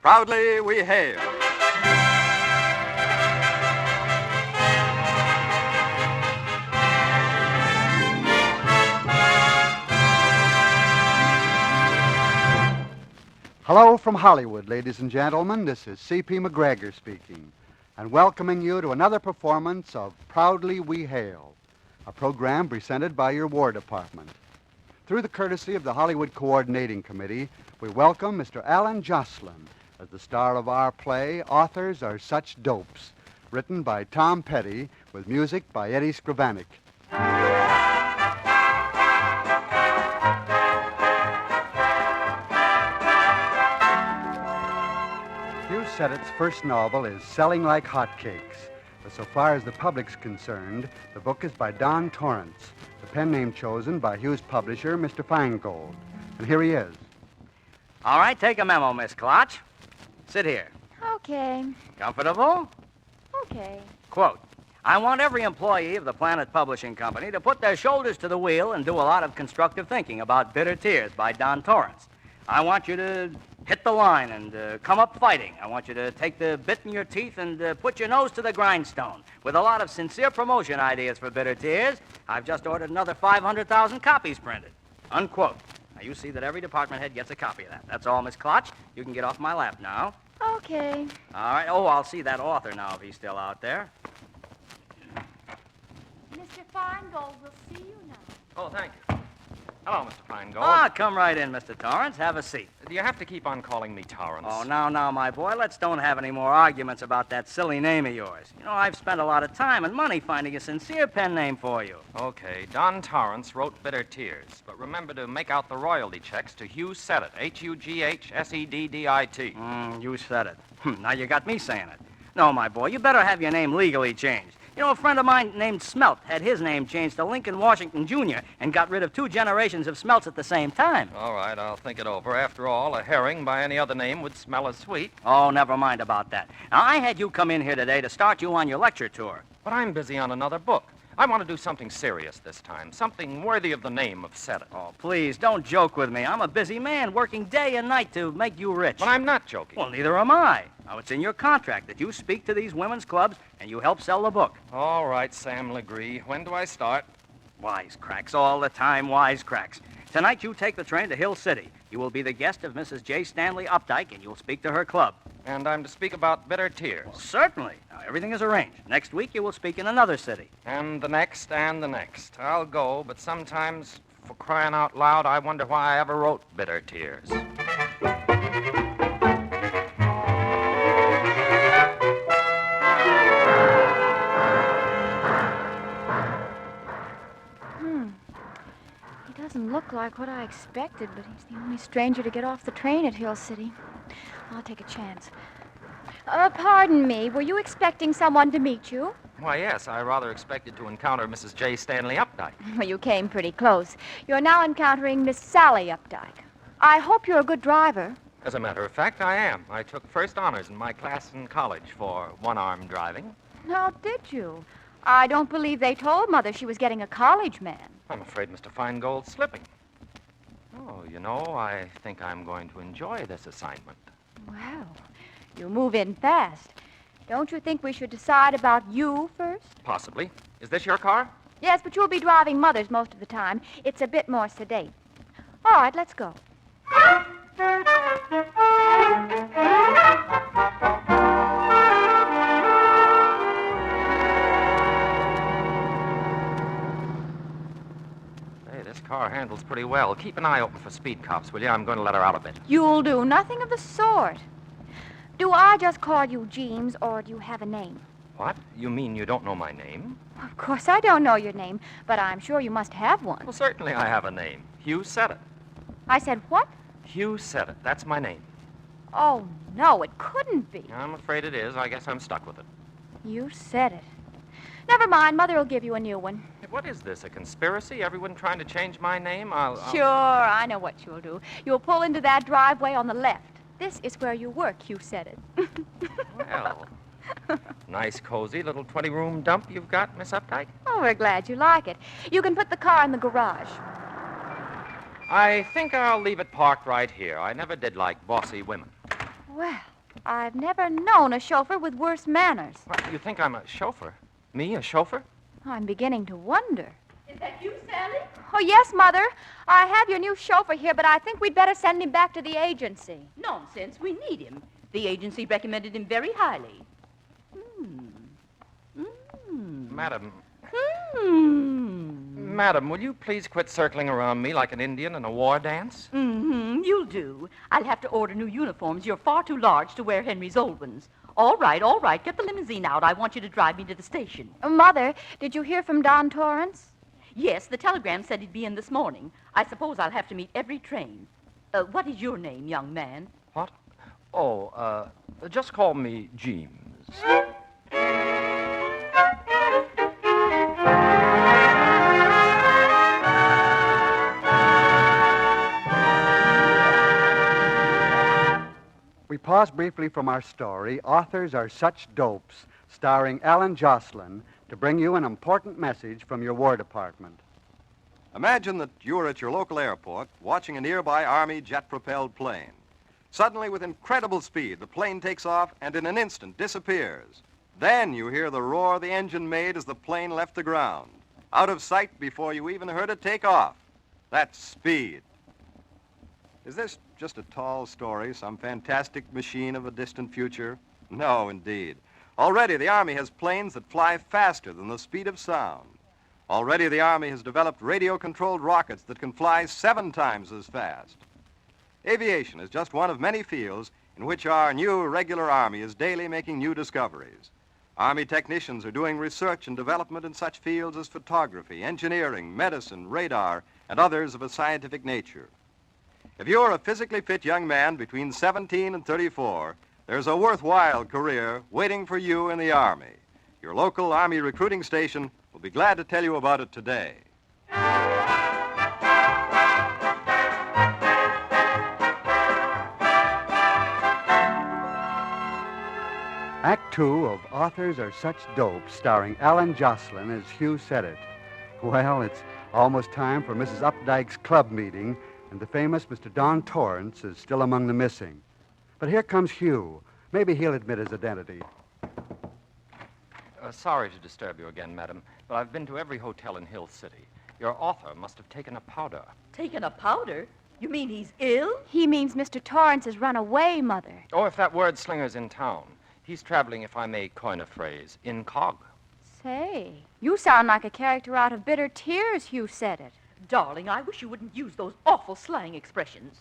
Proudly we hail. Hello from Hollywood, ladies and gentlemen. This is C.P. McGregor speaking, and welcoming you to another performance of Proudly We Hail, a program presented by your War Department. Through the courtesy of the Hollywood Coordinating Committee, we welcome Mr. Allyn Joslyn as the star of our play, Authors Are Such Dopes, written by Tom Petty with music by Eddie Scrivanik. Hugh Seddett's first novel is Selling Like Hotcakes. But so far as the public's concerned, the book is by Don Torrance, the pen name chosen by Hugh's publisher, Mr. Feingold. And here he is. All right, take a memo, Miss Klotch. Sit here. Okay. Comfortable? Okay. Quote, I want every employee of the Planet Publishing Company to put their shoulders to the wheel and do a lot of constructive thinking about Bitter Tears by Don Torrance. I want you to hit the line and come up fighting. I want you to take the bit in your teeth and put your nose to the grindstone with a lot of sincere promotion ideas for Bitter Tears. I've just ordered another 500,000 copies printed. Unquote. Now, you see that every department head gets a copy of that. That's all, Miss Klotch. You can get off my lap now. Okay. All right. Oh, I'll see that author now if he's still out there. Mr. Feingold will see you now. Oh, thank you. Hello, Mr. Feingold. Ah, come right in, Mr. Torrance. Have a seat. Do you have to keep on calling me Torrance? Oh, now, my boy, let's don't have any more arguments about that silly name of yours. You know, I've spent a lot of time and money finding a sincere pen name for you. Okay, Don Torrance wrote Bitter Tears, but remember to make out the royalty checks to Hugh Seddet, Hughseddit. You said it. Now you got me saying it. No, my boy, you better have your name legally changed. You know, a friend of mine named Smelt had his name changed to Lincoln Washington, Jr. and got rid of 2 generations of Smelts at the same time. All right, I'll think it over. After all, a herring by any other name would smell as sweet. Oh, never mind about that. Now, I had you come in here today to start you on your lecture tour. But I'm busy on another book. I want to do something serious this time, something worthy of the name of Seddet. Oh, please, don't joke with me. I'm a busy man working day and night to make you rich. But I'm not joking. Well, neither am I. Now, it's in your contract that you speak to these women's clubs and you help sell the book. All right, Sam Legree. When do I start? Wisecracks all the time, wisecracks. Tonight you take the train to Hill City. You will be the guest of Mrs. J. Stanley Updike, and you'll speak to her club. And I'm to speak about Bitter Tears. Well, certainly. Now, everything is arranged. Next week you will speak in another city. And the next, and the next. I'll go, but sometimes, for crying out loud, I wonder why I ever wrote Bitter Tears. Doesn't look like what I expected, but he's the only stranger to get off the train at Hill City. I'll take a chance. Pardon me, were you expecting someone to meet you? Why, yes, I rather expected to encounter Mrs. J. Stanley Updike. Well, you came pretty close. You're now encountering Miss Sally Updike. I hope you're a good driver. As a matter of fact, I am. I took first honors in my class in college for one-arm driving. Now, did you? I don't believe they told Mother she was getting a college man. I'm afraid Mr. Feingold's slipping. Oh, you know, I think I'm going to enjoy this assignment. Well, you move in fast. Don't you think we should decide about you first? Possibly. Is this your car? Yes, but you'll be driving Mother's most of the time. It's a bit more sedate. All right, let's go. This car handles pretty well. Keep an eye open for speed cops, will you? I'm going to let her out a bit. You'll do nothing of the sort. Do I just call you Jeems, or do you have a name? What? You mean you don't know my name? Of course I don't know your name, but I'm sure you must have one. Well, certainly I have a name. Hugh Seddet. I said what? Hugh Seddet. That's my name. Oh, no, it couldn't be. I'm afraid it is. I guess I'm stuck with it. You said it. Never mind, Mother will give you a new one. What is this, a conspiracy? Everyone trying to change my name? I'll... Sure, I know what you'll do. You'll pull into that driveway on the left. This is where you work, Hugh said it. Well, nice, cozy little 20-room dump you've got, Miss Updike. Oh, we're glad you like it. You can put the car in the garage. I think I'll leave it parked right here. I never did like bossy women. Well, I've never known a chauffeur with worse manners. What, you think I'm a chauffeur? Me, a chauffeur? I'm beginning to wonder. Is that you, Sally? Oh, yes, Mother. I have your new chauffeur here, but I think we'd better send him back to the agency. Nonsense. We need him. The agency recommended him very highly. Madam, Hmm. Madam, will you please quit circling around me like an Indian in a war dance? You'll do. I'll have to order new uniforms. You're far too large to wear Henry's old ones. All right. Get the limousine out. I want you to drive me to the station. Mother, did you hear from Don Torrance? Yes, the telegram said he'd be in this morning. I suppose I'll have to meet every train. What is your name, young man? What? Oh, just call me Jeems. We pause briefly from our story, Authors Are Such Dopes, starring Allyn Joslyn, to bring you an important message from your War Department. Imagine that you're at your local airport watching a nearby Army jet-propelled plane. Suddenly, with incredible speed, the plane takes off and in an instant disappears. Then you hear the roar the engine made as the plane left the ground, out of sight before you even heard it take off. That's speed. Is this just a tall story, some fantastic machine of a distant future? No, indeed. Already the Army has planes that fly faster than the speed of sound. Already the Army has developed radio-controlled rockets that can fly 7 times as fast. Aviation is just one of many fields in which our new regular Army is daily making new discoveries. Army technicians are doing research and development in such fields as photography, engineering, medicine, radar, and others of a scientific nature. If you're a physically fit young man between 17 and 34, there's a worthwhile career waiting for you in the Army. Your local Army recruiting station will be glad to tell you about it today. Act 2 of Authors Are Such Dopes, starring Allyn Joslyn as Hugh said it. Well, it's almost time for Mrs. Updike's club meeting, and the famous Mr. Don Torrance is still among the missing. But here comes Hugh. Maybe he'll admit his identity. Sorry to disturb you again, madam, but I've been to every hotel in Hill City. Your author must have taken a powder. Taken a powder? You mean he's ill? He means Mr. Torrance has run away, Mother. Oh, if that word slinger's in town. He's traveling, if I may coin a phrase, incog. Say, you sound like a character out of Bitter Tears, Hugh said it. Darling, I wish you wouldn't use those awful slang expressions.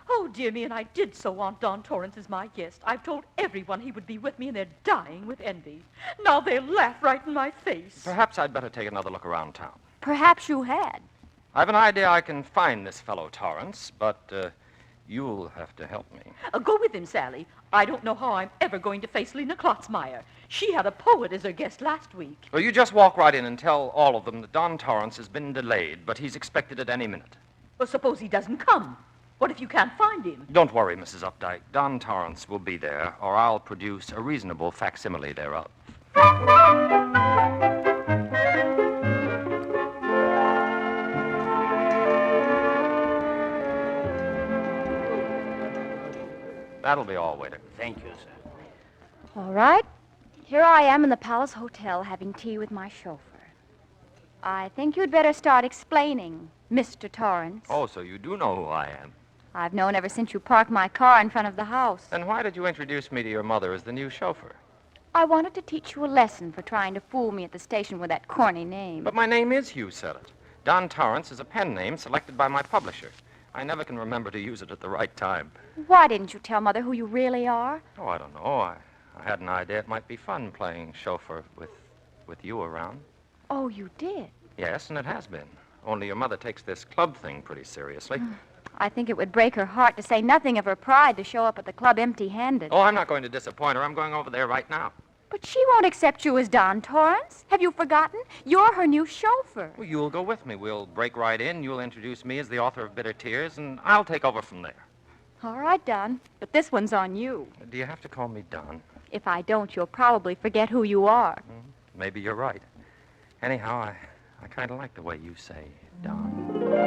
Oh, dear me, and I did so want Don Torrance as my guest. I've told everyone he would be with me, and they're dying with envy. Now they'll laugh right in my face. Perhaps I'd better take another look around town. Perhaps you had. I've an idea I can find this fellow Torrance, but you'll have to help me. Go with him, Sally. I don't know how I'm ever going to face Lena Klotzmeyer. She had a poet as her guest last week. Well, you just walk right in and tell all of them that Don Torrance has been delayed, but he's expected at any minute. Well, suppose he doesn't come. What if you can't find him? Don't worry, Mrs. Updike. Don Torrance will be there, or I'll produce a reasonable facsimile thereof. That'll be all, waiter. Thank you, sir. All right. Here I am in the Palace Hotel having tea with my chauffeur. I think you'd better start explaining, Mr. Torrance. Oh, so you do know who I am. I've known ever since you parked my car in front of the house. Then why did you introduce me to your mother as the new chauffeur? I wanted to teach you a lesson for trying to fool me at the station with that corny name. But my name is Hugh Sellett. Don Torrance is a pen name selected by my publisher. I never can remember to use it at the right time. Why didn't you tell Mother who you really are? Oh, I don't know. I had an idea it might be fun playing chauffeur with you around. Oh, you did? Yes, and it has been. Only your mother takes this club thing pretty seriously. I think it would break her heart, to say nothing of her pride, to show up at the club empty-handed. Oh, I'm not going to disappoint her. I'm going over there right now. But she won't accept you as Don Torrance. Have you forgotten? You're her new chauffeur. Well, you'll go with me. We'll break right in. You'll introduce me as the author of Bitter Tears, and I'll take over from there. All right, Don. But this one's on you. Do you have to call me Don? If I don't, you'll probably forget who you are. Maybe you're right. Anyhow, I kind of like the way you say Don.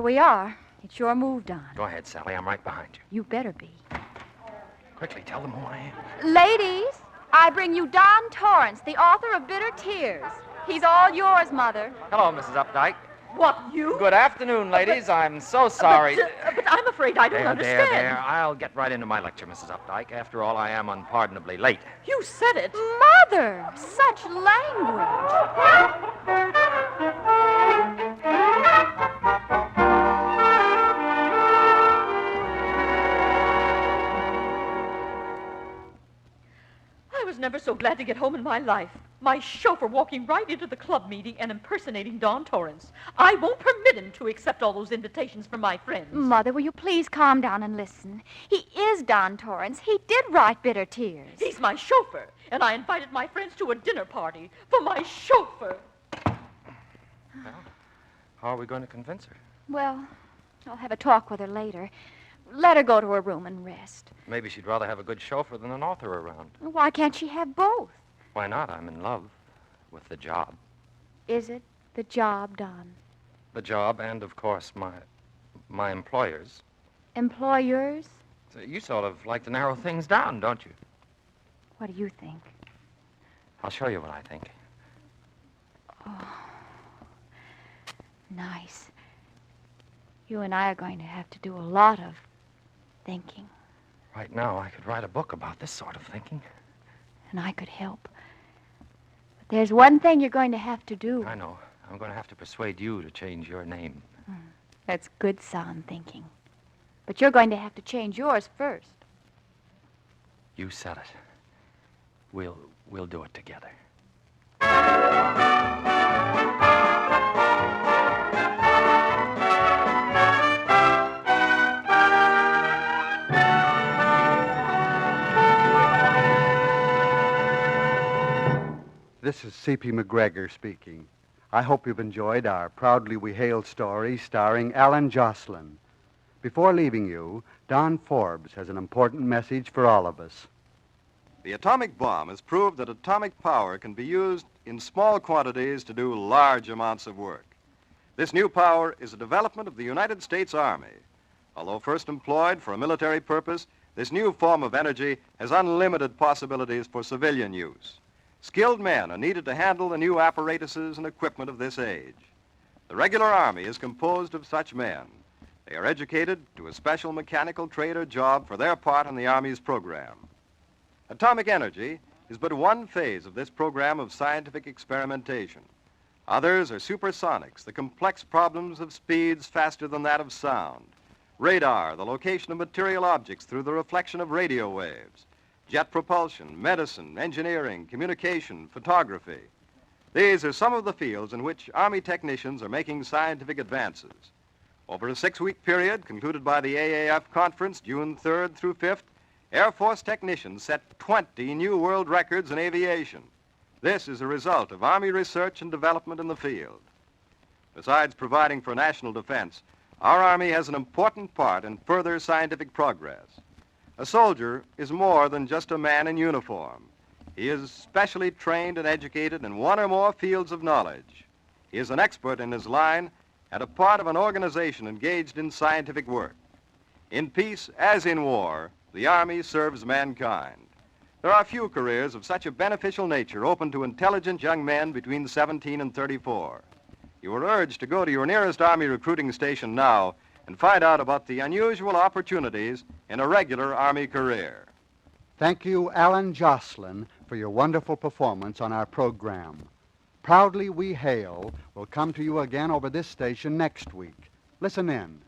we are. It's your move, Don. Go ahead, Sally. I'm right behind you. You better be. Quickly, tell them who I am. Ladies, I bring you Don Torrance, the author of Bitter Tears. He's all yours, Mother. Hello, Mrs. Updike. What, you? Good afternoon, ladies. I'm so sorry. But I'm afraid I don't understand. There. I'll get right into my lecture, Mrs. Updike. After all, I am unpardonably late. You said it. Mother, such language. I was never so glad to get home in my life. My chauffeur walking right into the club meeting and impersonating Don Torrance. I won't permit him to accept all those invitations from my friends. Mother, will you please calm down and listen? He is Don Torrance. He did write Bitter Tears. He's my chauffeur, and I invited my friends to a dinner party for my chauffeur. Well, how are we going to convince her? Well, I'll have a talk with her later. Let her go to her room and rest. Maybe she'd rather have a good chauffeur than an author around. Why can't she have both? Why not? I'm in love with the job. Is it the job, Don? The job and, of course, my employers. Employers? So you sort of like to narrow things down, don't you? What do you think? I'll show you what I think. Oh, nice. You and I are going to have to do a lot of thinking. Right now, I could write a book about this sort of thinking. And I could help. But there's one thing you're going to have to do. I know. I'm going to have to persuade you to change your name. That's good sound thinking. But you're going to have to change yours first. You said it. We'll do it together. This is C.P. McGregor speaking. I hope you've enjoyed our Proudly We Hail story starring Allyn Joslyn. Before leaving you, Don Forbes has an important message for all of us. The atomic bomb has proved that atomic power can be used in small quantities to do large amounts of work. This new power is a development of the United States Army. Although first employed for a military purpose, this new form of energy has unlimited possibilities for civilian use. Skilled men are needed to handle the new apparatuses and equipment of this age. The regular Army is composed of such men. They are educated to a special mechanical trade or job for their part in the Army's program. Atomic energy is but one phase of this program of scientific experimentation. Others are supersonics, the complex problems of speeds faster than that of sound. Radar, the location of material objects through the reflection of radio waves. Jet propulsion, medicine, engineering, communication, photography. These are some of the fields in which Army technicians are making scientific advances. Over a 6-week period concluded by the AAF conference, June 3rd through 5th, Air Force technicians set 20 new world records in aviation. This is a result of Army research and development in the field. Besides providing for national defense, our Army has an important part in further scientific progress. A soldier is more than just a man in uniform. He is specially trained and educated in one or more fields of knowledge. He is an expert in his line and a part of an organization engaged in scientific work. In peace as in war, the Army serves mankind. There are few careers of such a beneficial nature open to intelligent young men between 17 and 34. You are urged to go to your nearest Army recruiting station now and find out about the unusual opportunities in a regular Army career. Thank you, Allyn Joslyn, for your wonderful performance on our program. Proudly We Hail will come to you again over this station next week. Listen in.